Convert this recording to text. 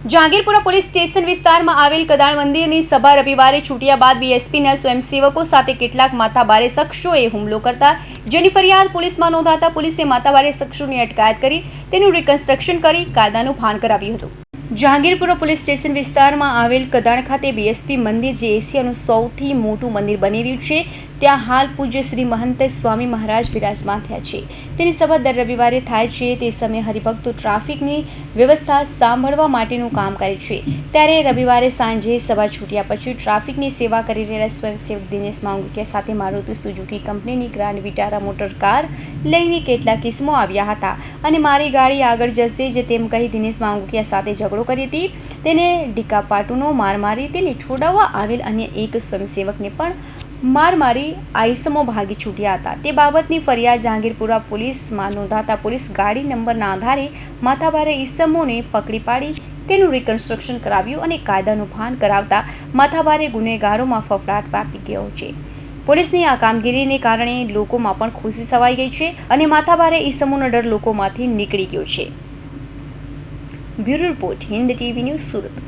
Jahangirpura police station વિસ્તારમાં આવેલ કદાણ મંદિરની સભા રવિવારે છૂટ્યા બાદ બીએસપીના સ્વયંસેવકો સાથે કેટલાક માથાભારે શખ્સોએ હુમલો કરતા જેની ફરિયાદ પોલીસમાં નોંધાતા પોલીસે માથાભારે શખ્સોની અટકાયત કરી તેનું રિકન્સ્ટ્રક્શન કરી કાયદાનું ભાન કરાવ્યું હતું। જહાંગીરપુરા પોલીસ સ્ટેશન વિસ્તારમાં આવેલ કદાણ ખાતે બીએસપી મંદિર જે એશિયાનું સૌથી મોટું મંદિર બની રહ્યું છે ત્યાં હાલ પૂજ્ય શ્રી મહંત સ્વામી મહારાજ બિરાજમાન થયા છે। તેની સભા દર રવિવારે થાય છે તે સમયે હરિભક્તો ટ્રાફિકની વ્યવસ્થા સાંભળવા માટેનું કામ કરે છે ત્યારે રવિવારે સાંજે સભા છૂટ્યા પછી ટ્રાફિકની સેવા કરી રહેલા સ્વયંસેવક દિનેશ માંગુકિયા સાથે મારુતિ સુઝુકી કંપનીની ગ્રાન્ડ વિટારા મોટર કાર લઈને કેટલાક કિસ્મો આવ્યા હતા અને મારી ગાડી આગળ જશે જે તેમ કહી દિનેશ માંગુકિયા સાથે ઝઘડો કરી હતી। તેને ડીકાપાટુનો માર મારી તેને છોડાવવા આવેલ અન્ય એક સ્વયંસેવકને પણ માર મારી આઈસમો ભાગી છૂટ્યા હતા। તે બાબતની ફરિયાદ જહાંગીરપુરા પોલીસમાં નોંધાતા પોલીસ ગાડી નંબરના આધારે માથાભારે ઈસમોને પકડી પાડી તેનું રિકન્સ્ટ્રક્શન કરાવ્યું અને કાયદાનું ભાન કરાવતા માથાભારે ગુનેગારોમાં ફફડાટ વ્યાપી ગયો છે। પોલીસની આ કામગીરીને કારણે લોકોમાં પણ ખુશી છવાઈ ગઈ છે અને માથાભારે ઈસમોનો ડર લોકોમાંથી નીકળી ગયો છે। Bureau report Hind TV news Surat.